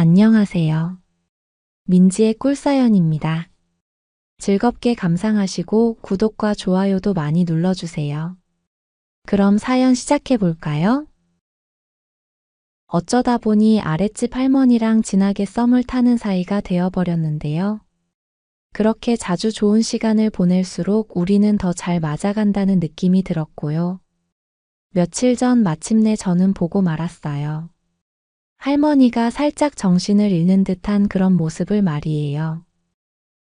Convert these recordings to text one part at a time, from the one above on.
안녕하세요. 민지의 꿀사연입니다. 즐겁게 감상하시고 구독과 좋아요도 많이 눌러주세요. 그럼 사연 시작해 볼까요? 어쩌다 보니 아랫집 할머니랑 진하게 썸을 타는 사이가 되어버렸는데요. 그렇게 자주 좋은 시간을 보낼수록 우리는 더 잘 맞아간다는 느낌이 들었고요. 며칠 전 마침내 저는 보고 말았어요. 할머니가 살짝 정신을 잃는 듯한 그런 모습을 말이에요.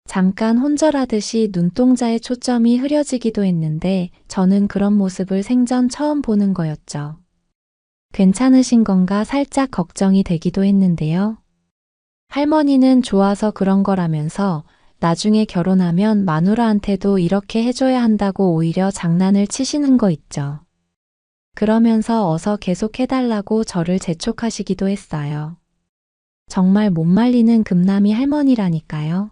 잠깐 혼절하듯이 눈동자에 초점이 흐려지기도 했는데 저는 그런 모습을 생전 처음 보는 거였죠. 괜찮으신 건가 살짝 걱정이 되기도 했는데요. 할머니는 좋아서 그런 거라면서 나중에 결혼하면 마누라한테도 이렇게 해줘야 한다고 오히려 장난을 치시는 거 있죠. 그러면서 어서 계속 해달라고 저를 재촉하시기도 했어요. 정말 못 말리는 금남이 할머니라니까요.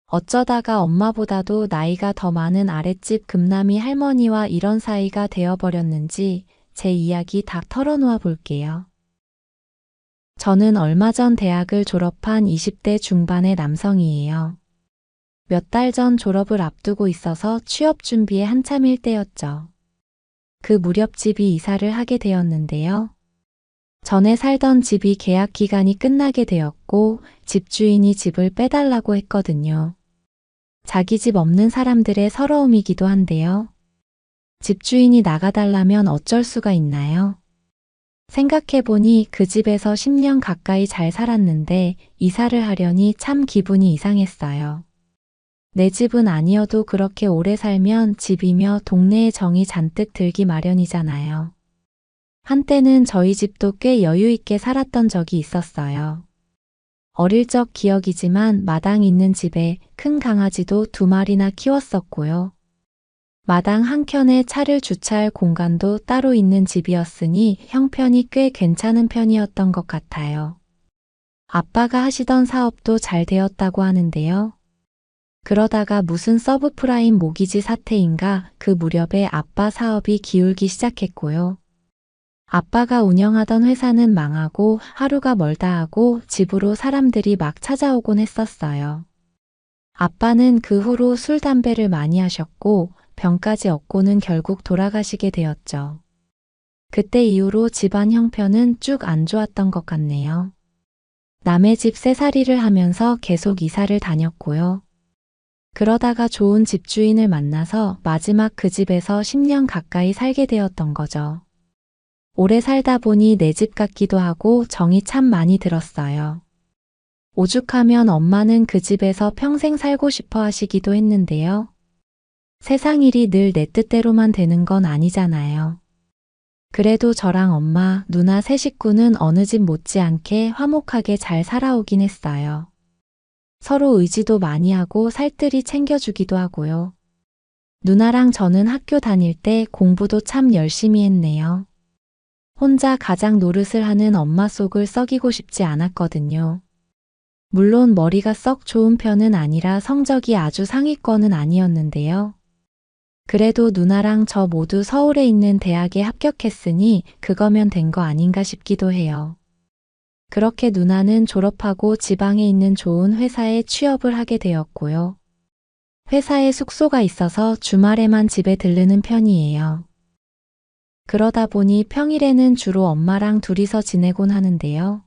어쩌다가 엄마보다도 나이가 더 많은 아랫집 금남이 할머니와 이런 사이가 되어버렸는지 제 이야기 다 털어놓아 볼게요. 저는 얼마 전 대학을 졸업한 20대 중반의 남성이에요. 몇 달 전 졸업을 앞두고 있어서 취업 준비에 한참일 때였죠. 그 무렵 집이 이사를 하게 되었는데요. 전에 살던 집이 계약 기간이 끝나게 되었고 집주인이 집을 빼달라고 했거든요. 자기 집 없는 사람들의 서러움이기도 한데요. 집주인이 나가달라면 어쩔 수가 있나요? 생각해보니 그 집에서 10년 가까이 잘 살았는데 이사를 하려니 참 기분이 이상했어요. 내 집은 아니어도 그렇게 오래 살면 집이며 동네에 정이 잔뜩 들기 마련이잖아요. 한때는 저희 집도 꽤 여유 있게 살았던 적이 있었어요. 어릴 적 기억이지만 마당 있는 집에 큰 강아지도 2마리나 키웠었고요. 마당 한켠에 차를 주차할 공간도 따로 있는 집이었으니 형편이 꽤 괜찮은 편이었던 것 같아요. 아빠가 하시던 사업도 잘 되었다고 하는데요. 그러다가 무슨 서브프라임 모기지 사태인가 그 무렵에 아빠 사업이 기울기 시작했고요. 아빠가 운영하던 회사는 망하고 하루가 멀다 하고 집으로 사람들이 막 찾아오곤 했었어요. 아빠는 그 후로 술, 담배를 많이 하셨고 병까지 얻고는 결국 돌아가시게 되었죠. 그때 이후로 집안 형편은 쭉 안 좋았던 것 같네요. 남의 집 새살이를 하면서 계속 이사를 다녔고요. 그러다가 좋은 집주인을 만나서 마지막 그 집에서 10년 가까이 살게 되었던 거죠. 오래 살다 보니 내 집 같기도 하고 정이 참 많이 들었어요. 오죽하면 엄마는 그 집에서 평생 살고 싶어 하시기도 했는데요. 세상 일이 늘 내 뜻대로만 되는 건 아니잖아요. 그래도 저랑 엄마, 누나 세 식구는 어느 집 못지않게 화목하게 잘 살아오긴 했어요. 서로 의지도 많이 하고 살뜰히 챙겨주기도 하고요. 누나랑 저는 학교 다닐 때 공부도 참 열심히 했네요. 혼자 가장 노릇을 하는 엄마 속을 썩이고 싶지 않았거든요. 물론 머리가 썩 좋은 편은 아니라 성적이 아주 상위권은 아니었는데요. 그래도 누나랑 저 모두 서울에 있는 대학에 합격했으니 그거면 된 거 아닌가 싶기도 해요. 그렇게 누나는 졸업하고 지방에 있는 좋은 회사에 취업을 하게 되었고요. 회사에 숙소가 있어서 주말에만 집에 들르는 편이에요. 그러다 보니 평일에는 주로 엄마랑 둘이서 지내곤 하는데요.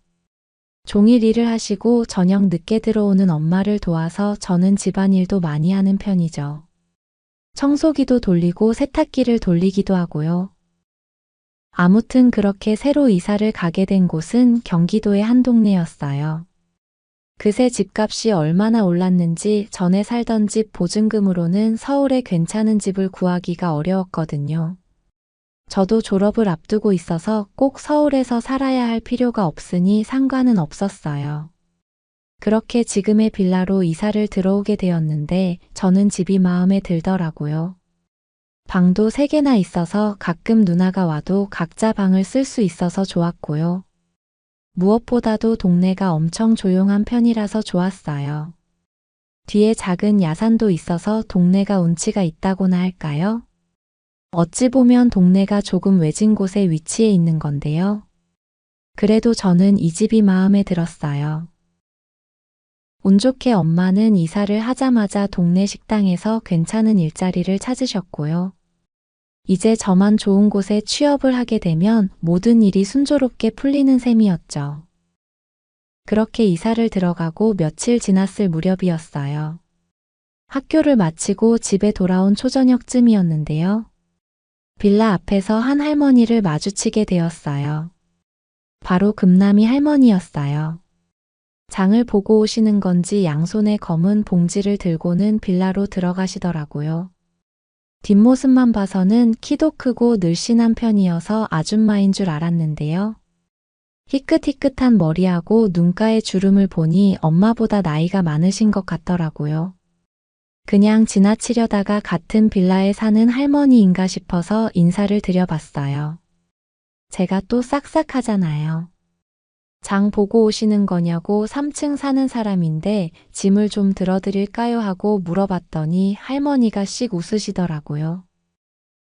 종일 일을 하시고 저녁 늦게 들어오는 엄마를 도와서 저는 집안일도 많이 하는 편이죠. 청소기도 돌리고 세탁기를 돌리기도 하고요. 아무튼 그렇게 새로 이사를 가게 된 곳은 경기도의 한 동네였어요. 그새 집값이 얼마나 올랐는지 전에 살던 집 보증금으로는 서울에 괜찮은 집을 구하기가 어려웠거든요. 저도 졸업을 앞두고 있어서 꼭 서울에서 살아야 할 필요가 없으니 상관은 없었어요. 그렇게 지금의 빌라로 이사를 들어오게 되었는데 저는 집이 마음에 들더라고요. 방도 3개나 있어서 가끔 누나가 와도 각자 방을 쓸 수 있어서 좋았고요. 무엇보다도 동네가 엄청 조용한 편이라서 좋았어요. 뒤에 작은 야산도 있어서 동네가 운치가 있다고나 할까요? 어찌 보면 동네가 조금 외진 곳에 위치해 있는 건데요. 그래도 저는 이 집이 마음에 들었어요. 운 좋게 엄마는 이사를 하자마자 동네 식당에서 괜찮은 일자리를 찾으셨고요. 이제 저만 좋은 곳에 취업을 하게 되면 모든 일이 순조롭게 풀리는 셈이었죠. 그렇게 이사를 들어가고 며칠 지났을 무렵이었어요. 학교를 마치고 집에 돌아온 초저녁쯤이었는데요. 빌라 앞에서 한 할머니를 마주치게 되었어요. 바로 금남이 할머니였어요. 장을 보고 오시는 건지 양손에 검은 봉지를 들고는 빌라로 들어가시더라고요. 뒷모습만 봐서는 키도 크고 늘씬한 편이어서 아줌마인 줄 알았는데요. 희끗희끗한 머리하고 눈가에 주름을 보니 엄마보다 나이가 많으신 것 같더라고요. 그냥 지나치려다가 같은 빌라에 사는 할머니인가 싶어서 인사를 드려봤어요. 제가 또 싹싹하잖아요. 장 보고 오시는 거냐고 3층 사는 사람인데 짐을 좀 들어드릴까요 하고 물어봤더니 할머니가 씩 웃으시더라고요.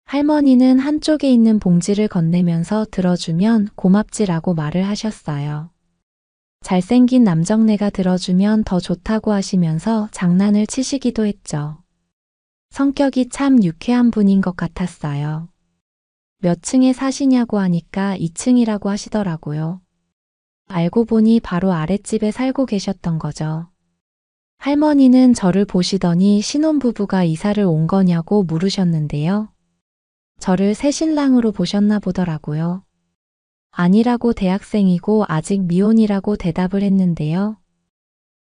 할머니는 한쪽에 있는 봉지를 건네면서 들어주면 고맙지라고 말을 하셨어요. 잘생긴 남정네가 들어주면 더 좋다고 하시면서 장난을 치시기도 했죠. 성격이 참 유쾌한 분인 것 같았어요. 몇 층에 사시냐고 하니까 2층이라고 하시더라고요. 알고 보니 바로 아랫집에 살고 계셨던 거죠. 할머니는 저를 보시더니 신혼부부가 이사를 온 거냐고 물으셨는데요. 저를 새신랑으로 보셨나 보더라고요. 아니라고 대학생이고 아직 미혼이라고 대답을 했는데요.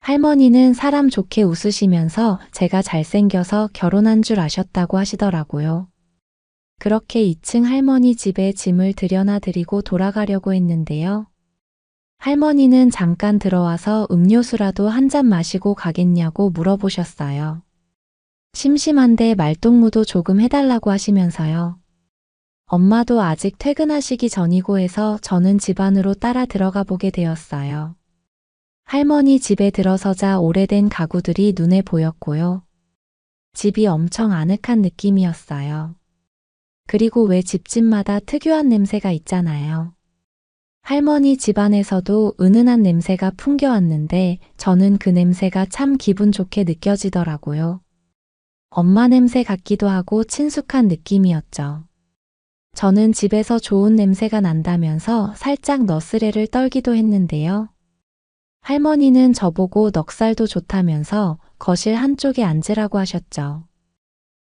할머니는 사람 좋게 웃으시면서 제가 잘생겨서 결혼한 줄 아셨다고 하시더라고요. 그렇게 2층 할머니 집에 짐을 들여놔 드리고 돌아가려고 했는데요. 할머니는 잠깐 들어와서 음료수라도 한 잔 마시고 가겠냐고 물어보셨어요. 심심한데 말동무도 조금 해달라고 하시면서요. 엄마도 아직 퇴근하시기 전이고 해서 저는 집 안으로 따라 들어가 보게 되었어요. 할머니 집에 들어서자 오래된 가구들이 눈에 보였고요. 집이 엄청 아늑한 느낌이었어요. 그리고 왜 집집마다 특유한 냄새가 있잖아요. 할머니 집안에서도 은은한 냄새가 풍겨왔는데 저는 그 냄새가 참 기분 좋게 느껴지더라고요. 엄마 냄새 같기도 하고 친숙한 느낌이었죠. 저는 집에서 좋은 냄새가 난다면서 살짝 너스레를 떨기도 했는데요. 할머니는 저보고 넉살도 좋다면서 거실 한쪽에 앉으라고 하셨죠.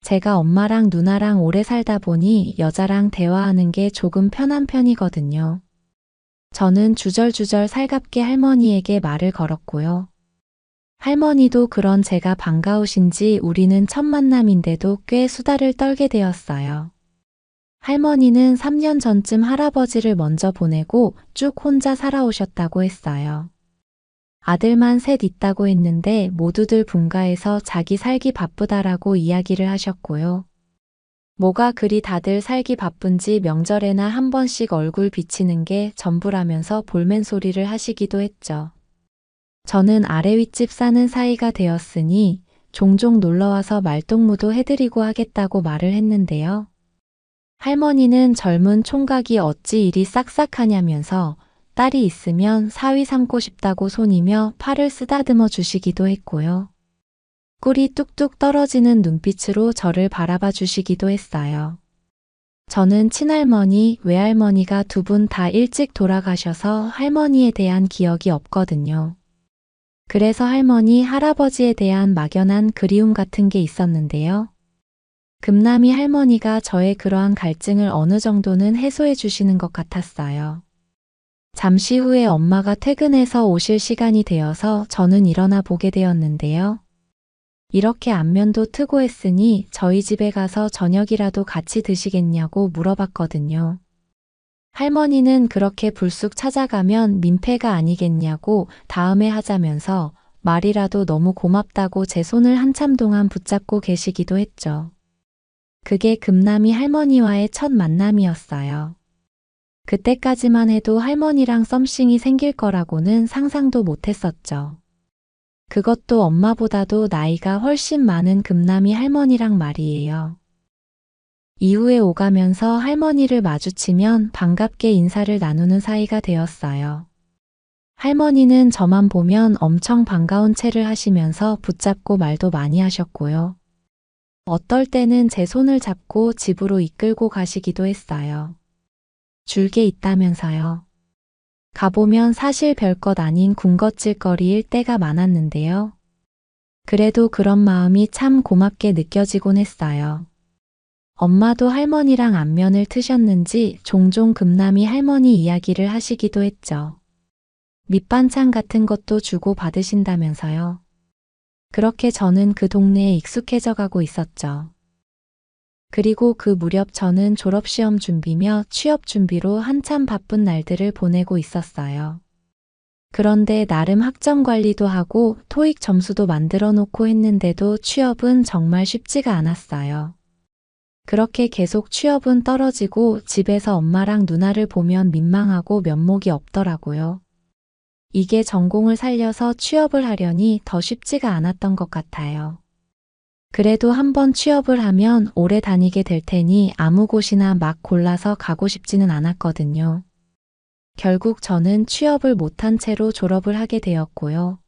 제가 엄마랑 누나랑 오래 살다 보니 여자랑 대화하는 게 조금 편한 편이거든요. 저는 주절주절 살갑게 할머니에게 말을 걸었고요. 할머니도 그런 제가 반가우신지 우리는 첫 만남인데도 꽤 수다를 떨게 되었어요. 할머니는 3년 전쯤 할아버지를 먼저 보내고 쭉 혼자 살아오셨다고 했어요. 아들만 셋 있다고 했는데 모두들 분가해서 자기 살기 바쁘다라고 이야기를 하셨고요. 뭐가 그리 다들 살기 바쁜지 명절에나 한 번씩 얼굴 비치는 게 전부라면서 볼멘 소리를 하시기도 했죠. 저는 아래 윗집 사는 사이가 되었으니 종종 놀러와서 말동무도 해드리고 하겠다고 말을 했는데요. 할머니는 젊은 총각이 어찌 이리 싹싹하냐면서 딸이 있으면 사위 삼고 싶다고 손이며 팔을 쓰다듬어 주시기도 했고요. 꿀이 뚝뚝 떨어지는 눈빛으로 저를 바라봐 주시기도 했어요. 저는 친할머니, 외할머니가 두 분 다 일찍 돌아가셔서 할머니에 대한 기억이 없거든요. 그래서 할머니, 할아버지에 대한 막연한 그리움 같은 게 있었는데요. 금남이 할머니가 저의 그러한 갈증을 어느 정도는 해소해 주시는 것 같았어요. 잠시 후에 엄마가 퇴근해서 오실 시간이 되어서 저는 일어나 보게 되었는데요. 이렇게 안면도 트고 했으니 저희 집에 가서 저녁이라도 같이 드시겠냐고 물어봤거든요. 할머니는 그렇게 불쑥 찾아가면 민폐가 아니겠냐고 다음에 하자면서 말이라도 너무 고맙다고 제 손을 한참 동안 붙잡고 계시기도 했죠. 그게 금남이 할머니와의 첫 만남이었어요. 그때까지만 해도 할머니랑 썸씽이 생길 거라고는 상상도 못했었죠. 그것도 엄마보다도 나이가 훨씬 많은 금남이 할머니랑 말이에요. 이후에 오가면서 할머니를 마주치면 반갑게 인사를 나누는 사이가 되었어요. 할머니는 저만 보면 엄청 반가운 체를 하시면서 붙잡고 말도 많이 하셨고요. 어떨 때는 제 손을 잡고 집으로 이끌고 가시기도 했어요. 줄게 있다면서요. 가보면 사실 별것 아닌 군것질거리일 때가 많았는데요. 그래도 그런 마음이 참 고맙게 느껴지곤 했어요. 엄마도 할머니랑 안면을 트셨는지 종종 금남이 할머니 이야기를 하시기도 했죠. 밑반찬 같은 것도 주고 받으신다면서요. 그렇게 저는 그 동네에 익숙해져 가고 있었죠. 그리고 그 무렵 저는 졸업시험 준비며 취업 준비로 한참 바쁜 날들을 보내고 있었어요. 그런데 나름 학점 관리도 하고 토익 점수도 만들어 놓고 했는데도 취업은 정말 쉽지가 않았어요. 그렇게 계속 취업은 떨어지고 집에서 엄마랑 누나를 보면 민망하고 면목이 없더라고요. 이게 전공을 살려서 취업을 하려니 더 쉽지가 않았던 것 같아요. 그래도 한번 취업을 하면 오래 다니게 될 테니 아무 곳이나 막 골라서 가고 싶지는 않았거든요. 결국 저는 취업을 못한 채로 졸업을 하게 되었고요.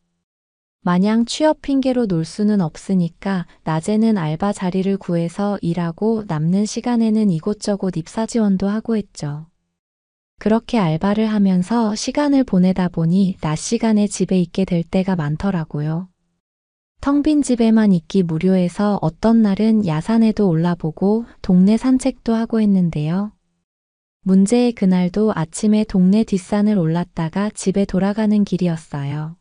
마냥 취업 핑계로 놀 수는 없으니까 낮에는 알바 자리를 구해서 일하고 남는 시간에는 이곳저곳 입사 지원도 하고 했죠. 그렇게 알바를 하면서 시간을 보내다 보니 낮 시간에 집에 있게 될 때가 많더라고요. 텅 빈 집에만 있기 무료해서 어떤 날은 야산에도 올라보고 동네 산책도 하고 했는데요. 문제의 그날도 아침에 동네 뒷산을 올랐다가 집에 돌아가는 길이었어요.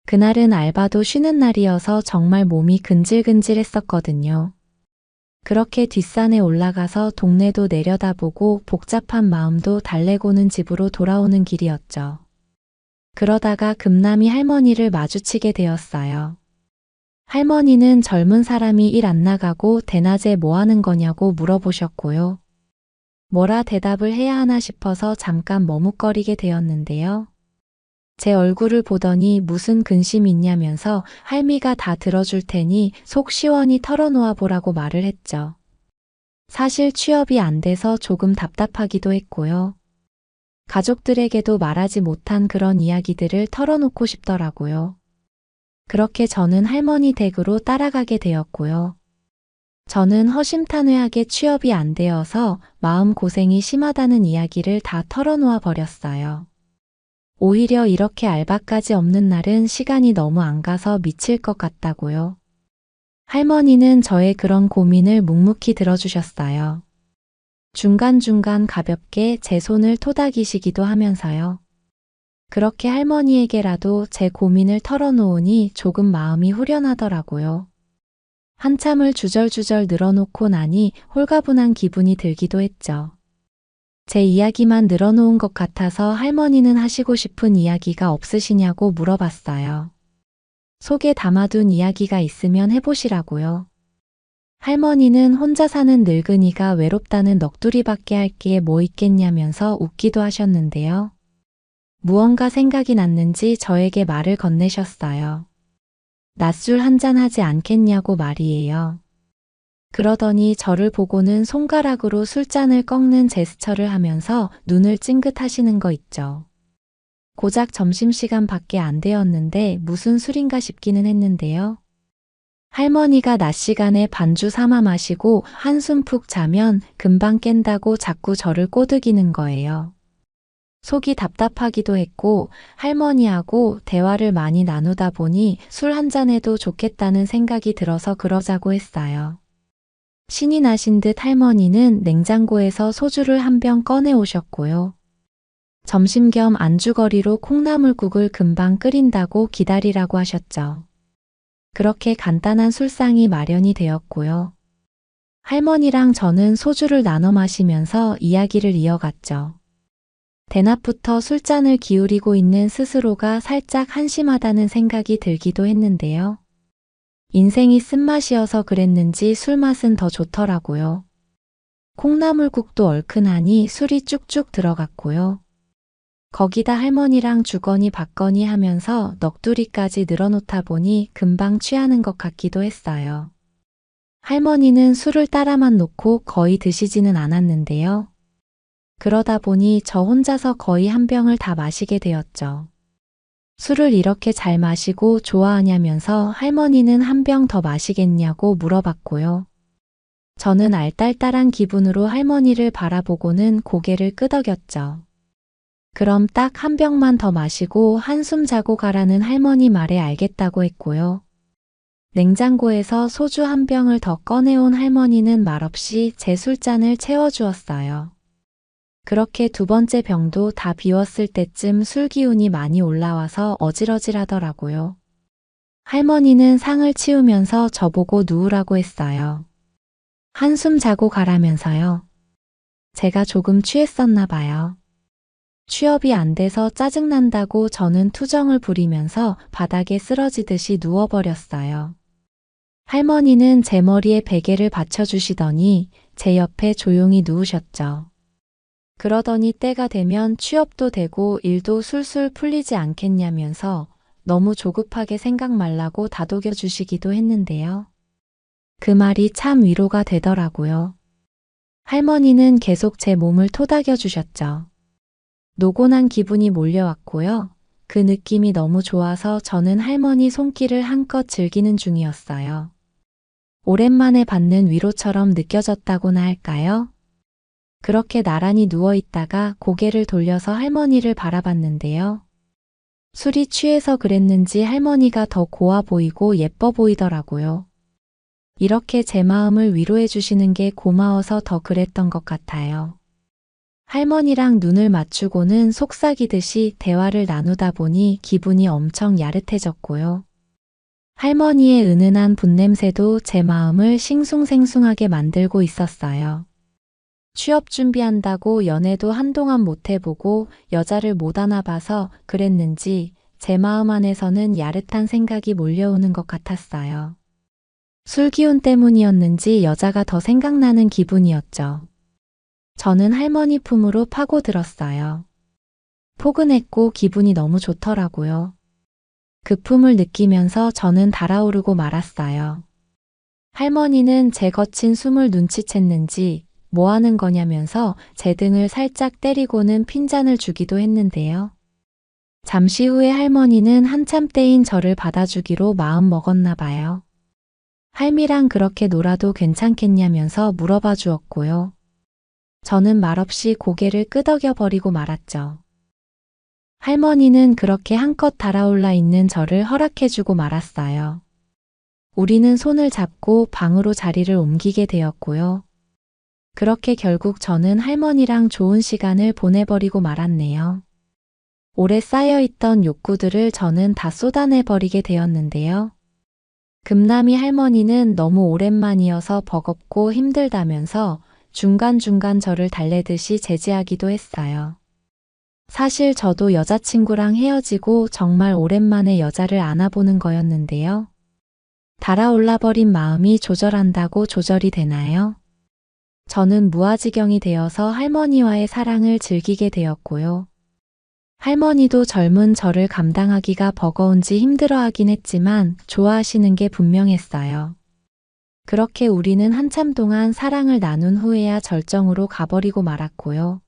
그날은 알바도 쉬는 날이어서 정말 몸이 근질근질했었거든요. 그렇게 뒷산에 올라가서 동네도 내려다보고 복잡한 마음도 달래고는 집으로 돌아오는 길이었죠. 그러다가 금남이 할머니를 마주치게 되었어요. 할머니는 젊은 사람이 일 안 나가고 대낮에 뭐 하는 거냐고 물어보셨고요. 뭐라 대답을 해야 하나 싶어서 잠깐 머뭇거리게 되었는데요. 제 얼굴을 보더니 무슨 근심 있냐면서 할미가 다 들어줄 테니 속 시원히 털어놓아 보라고 말을 했죠. 사실 취업이 안 돼서 조금 답답하기도 했고요. 가족들에게도 말하지 못한 그런 이야기들을 털어놓고 싶더라고요. 그렇게 저는 할머니 댁으로 따라가게 되었고요. 저는 허심탄회하게 취업이 안 되어서 마음고생이 심하다는 이야기를 다 털어놓아 버렸어요. 오히려 이렇게 알바까지 없는 날은 시간이 너무 안 가서 미칠 것 같다고요. 할머니는 저의 그런 고민을 묵묵히 들어주셨어요. 중간중간 가볍게 제 손을 토닥이시기도 하면서요. 그렇게 할머니에게라도 제 고민을 털어놓으니 조금 마음이 후련하더라고요. 한참을 주절주절 늘어놓고 나니 홀가분한 기분이 들기도 했죠. 제 이야기만 늘어놓은 것 같아서 할머니는 하시고 싶은 이야기가 없으시냐고 물어봤어요. 속에 담아둔 이야기가 있으면 해보시라고요. 할머니는 혼자 사는 늙은이가 외롭다는 넋두리밖에 할 게 뭐 있겠냐면서 웃기도 하셨는데요. 무언가 생각이 났는지 저에게 말을 건네셨어요. 낮술 한잔 하지 않겠냐고 말이에요. 그러더니 저를 보고는 손가락으로 술잔을 꺾는 제스처를 하면서 눈을 찡긋하시는 거 있죠. 고작 점심시간 밖에 안 되었는데 무슨 술인가 싶기는 했는데요. 할머니가 낮 시간에 반주 삼아 마시고 한숨 푹 자면 금방 깬다고 자꾸 저를 꼬드기는 거예요. 속이 답답하기도 했고 할머니하고 대화를 많이 나누다 보니 술 한 잔해도 좋겠다는 생각이 들어서 그러자고 했어요. 신이 나신 듯 할머니는 냉장고에서 소주를 한 병 꺼내 오셨고요. 점심 겸 안주거리로 콩나물국을 금방 끓인다고 기다리라고 하셨죠. 그렇게 간단한 술상이 마련이 되었고요. 할머니랑 저는 소주를 나눠 마시면서 이야기를 이어갔죠. 대낮부터 술잔을 기울이고 있는 스스로가 살짝 한심하다는 생각이 들기도 했는데요. 인생이 쓴맛이어서 그랬는지 술맛은 더 좋더라고요. 콩나물국도 얼큰하니 술이 쭉쭉 들어갔고요. 거기다 할머니랑 주거니 받거니 하면서 넋두리까지 늘어놓다 보니 금방 취하는 것 같기도 했어요. 할머니는 술을 따라만 놓고 거의 드시지는 않았는데요. 그러다 보니 저 혼자서 거의 한 병을 다 마시게 되었죠. 술을 이렇게 잘 마시고 좋아하냐면서 할머니는 한 병 더 마시겠냐고 물어봤고요. 저는 알딸딸한 기분으로 할머니를 바라보고는 고개를 끄덕였죠. 그럼 딱 한 병만 더 마시고 한숨 자고 가라는 할머니 말에 알겠다고 했고요. 냉장고에서 소주 한 병을 더 꺼내온 할머니는 말없이 제 술잔을 채워주었어요. 그렇게 두 번째 병도 다 비웠을 때쯤 술 기운이 많이 올라와서 어질어질하더라고요. 할머니는 상을 치우면서 저보고 누우라고 했어요. 한숨 자고 가라면서요. 제가 조금 취했었나 봐요. 취업이 안 돼서 짜증난다고 저는 투정을 부리면서 바닥에 쓰러지듯이 누워버렸어요. 할머니는 제 머리에 베개를 받쳐주시더니 제 옆에 조용히 누우셨죠. 그러더니 때가 되면 취업도 되고 일도 술술 풀리지 않겠냐면서 너무 조급하게 생각 말라고 다독여 주시기도 했는데요. 그 말이 참 위로가 되더라고요. 할머니는 계속 제 몸을 토닥여 주셨죠. 노곤한 기분이 몰려왔고요. 그 느낌이 너무 좋아서 저는 할머니 손길을 한껏 즐기는 중이었어요. 오랜만에 받는 위로처럼 느껴졌다고나 할까요? 그렇게 나란히 누워있다가 고개를 돌려서 할머니를 바라봤는데요. 술이 취해서 그랬는지 할머니가 더 고와 보이고 예뻐 보이더라고요. 이렇게 제 마음을 위로해 주시는 게 고마워서 더 그랬던 것 같아요. 할머니랑 눈을 맞추고는 속삭이듯이 대화를 나누다 보니 기분이 엄청 야릇해졌고요. 할머니의 은은한 분냄새도 제 마음을 싱숭생숭하게 만들고 있었어요. 취업 준비한다고 연애도 한동안 못 해보고 여자를 못 안아봐서 그랬는지 제 마음 안에서는 야릇한 생각이 몰려오는 것 같았어요. 술 기운 때문이었는지 여자가 더 생각나는 기분이었죠. 저는 할머니 품으로 파고들었어요. 포근했고 기분이 너무 좋더라고요. 그 품을 느끼면서 저는 달아오르고 말았어요. 할머니는 제 거친 숨을 눈치챘는지 뭐 하는 거냐면서 제 등을 살짝 때리고는 핀잔을 주기도 했는데요. 잠시 후에 할머니는 한참 때인 저를 받아주기로 마음 먹었나 봐요. 할미랑 그렇게 놀아도 괜찮겠냐면서 물어봐 주었고요. 저는 말없이 고개를 끄덕여 버리고 말았죠. 할머니는 그렇게 한껏 달아올라 있는 저를 허락해주고 말았어요. 우리는 손을 잡고 방으로 자리를 옮기게 되었고요. 그렇게 결국 저는 할머니랑 좋은 시간을 보내버리고 말았네요. 오래 쌓여있던 욕구들을 저는 다 쏟아내버리게 되었는데요. 금남이 할머니는 너무 오랜만이어서 버겁고 힘들다면서 중간중간 저를 달래듯이 제지하기도 했어요. 사실 저도 여자친구랑 헤어지고 정말 오랜만에 여자를 안아보는 거였는데요. 달아올라버린 마음이 조절한다고 조절이 되나요? 저는 무아지경이 되어서 할머니와의 사랑을 즐기게 되었고요. 할머니도 젊은 저를 감당하기가 버거운지 힘들어하긴 했지만 좋아하시는 게 분명했어요. 그렇게 우리는 한참 동안 사랑을 나눈 후에야 절정으로 가버리고 말았고요.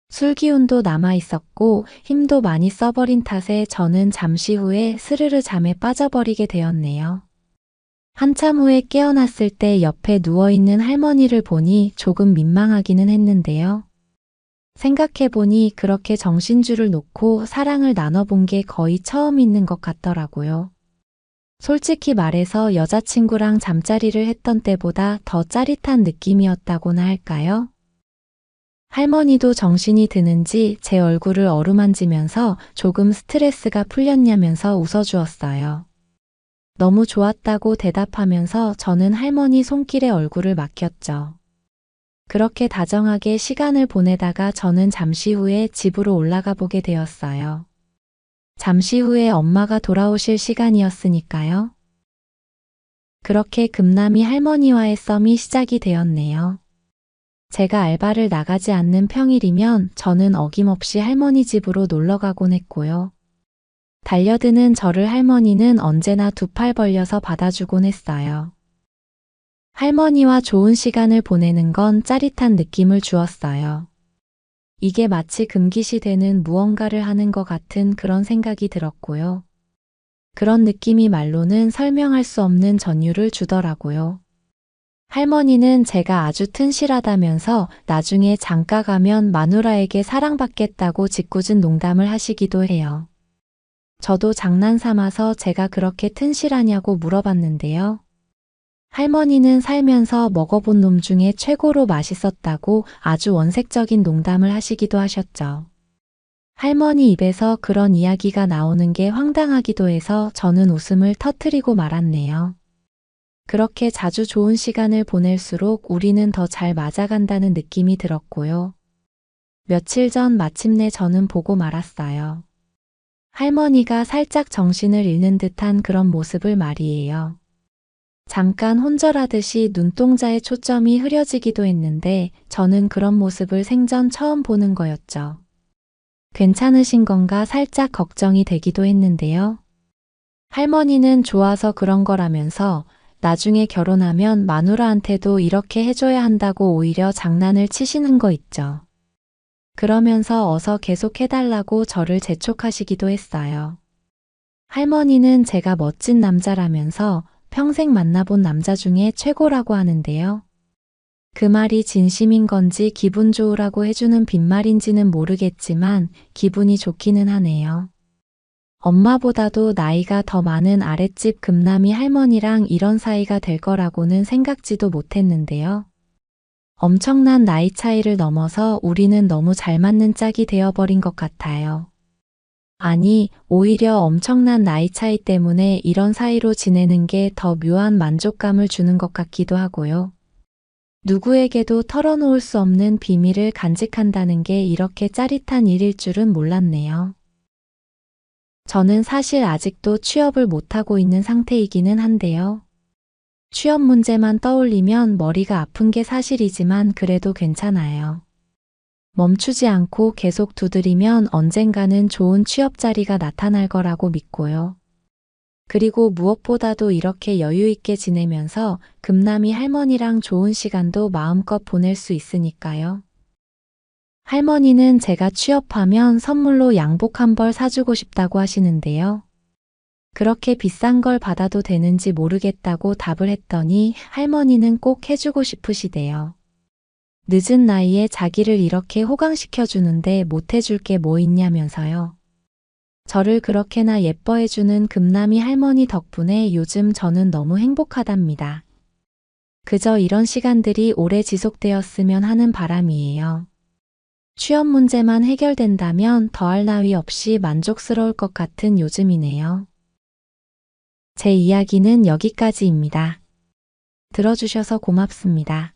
술 기운도 남아 있었고 힘도 많이 써버린 탓에 저는 잠시 후에 스르르 잠에 빠져버리게 되었네요. 한참 후에 깨어났을 때 옆에 누워있는 할머니를 보니 조금 민망하기는 했는데요. 생각해보니 그렇게 정신줄을 놓고 사랑을 나눠본 게 거의 처음 있는 것 같더라고요. 솔직히 말해서 여자친구랑 잠자리를 했던 때보다 더 짜릿한 느낌이었다고나 할까요? 할머니도 정신이 드는지 제 얼굴을 어루만지면서 조금 스트레스가 풀렸냐면서 웃어주었어요. 너무 좋았다고 대답하면서 저는 할머니 손길에 얼굴을 맡겼죠. 그렇게 다정하게 시간을 보내다가 저는 잠시 후에 집으로 올라가 보게 되었어요. 잠시 후에 엄마가 돌아오실 시간이었으니까요. 그렇게 금남이 할머니와의 썸이 시작이 되었네요. 제가 알바를 나가지 않는 평일이면 저는 어김없이 할머니 집으로 놀러 가곤 했고요. 달려드는 저를 할머니는 언제나 두 팔 벌려서 받아주곤 했어요. 할머니와 좋은 시간을 보내는 건 짜릿한 느낌을 주었어요. 이게 마치 금기시 되는 무언가를 하는 것 같은 그런 생각이 들었고요. 그런 느낌이 말로는 설명할 수 없는 전율을 주더라고요. 할머니는 제가 아주 튼실하다면서 나중에 장가 가면 마누라에게 사랑받겠다고 짓궂은 농담을 하시기도 해요. 저도 장난 삼아서 제가 그렇게 튼실하냐고 물어봤는데요. 할머니는 살면서 먹어본 놈 중에 최고로 맛있었다고 아주 원색적인 농담을 하시기도 하셨죠. 할머니 입에서 그런 이야기가 나오는 게 황당하기도 해서 저는 웃음을 터뜨리고 말았네요. 그렇게 자주 좋은 시간을 보낼수록 우리는 더 잘 맞아간다는 느낌이 들었고요. 며칠 전 마침내 저는 보고 말았어요. 할머니가 살짝 정신을 잃는 듯한 그런 모습을 말이에요. 잠깐 혼절하듯이 눈동자에 초점이 흐려지기도 했는데 저는 그런 모습을 생전 처음 보는 거였죠. 괜찮으신 건가 살짝 걱정이 되기도 했는데요. 할머니는 좋아서 그런 거라면서 나중에 결혼하면 마누라한테도 이렇게 해줘야 한다고 오히려 장난을 치시는 거 있죠. 그러면서 어서 계속 해달라고 저를 재촉하시기도 했어요. 할머니는 제가 멋진 남자라면서 평생 만나본 남자 중에 최고라고 하는데요. 그 말이 진심인 건지 기분 좋으라고 해주는 빈말인지는 모르겠지만 기분이 좋기는 하네요. 엄마보다도 나이가 더 많은 아랫집 금남이 할머니랑 이런 사이가 될 거라고는 생각지도 못했는데요. 엄청난 나이 차이를 넘어서 우리는 너무 잘 맞는 짝이 되어버린 것 같아요. 아니, 오히려 엄청난 나이 차이 때문에 이런 사이로 지내는 게 더 묘한 만족감을 주는 것 같기도 하고요. 누구에게도 털어놓을 수 없는 비밀을 간직한다는 게 이렇게 짜릿한 일일 줄은 몰랐네요. 저는 사실 아직도 취업을 못하고 있는 상태이기는 한데요. 취업 문제만 떠올리면 머리가 아픈 게 사실이지만 그래도 괜찮아요. 멈추지 않고 계속 두드리면 언젠가는 좋은 취업 자리가 나타날 거라고 믿고요. 그리고 무엇보다도 이렇게 여유 있게 지내면서 금남이 할머니랑 좋은 시간도 마음껏 보낼 수 있으니까요. 할머니는 제가 취업하면 선물로 양복 한 벌 사주고 싶다고 하시는데요. 그렇게 비싼 걸 받아도 되는지 모르겠다고 답을 했더니 할머니는 꼭 해주고 싶으시대요. 늦은 나이에 자기를 이렇게 호강시켜주는데 못해줄 게 뭐 있냐면서요. 저를 그렇게나 예뻐해주는 금남이 할머니 덕분에 요즘 저는 너무 행복하답니다. 그저 이런 시간들이 오래 지속되었으면 하는 바람이에요. 취업 문제만 해결된다면 더할 나위 없이 만족스러울 것 같은 요즘이네요. 제 이야기는 여기까지입니다. 들어주셔서 고맙습니다.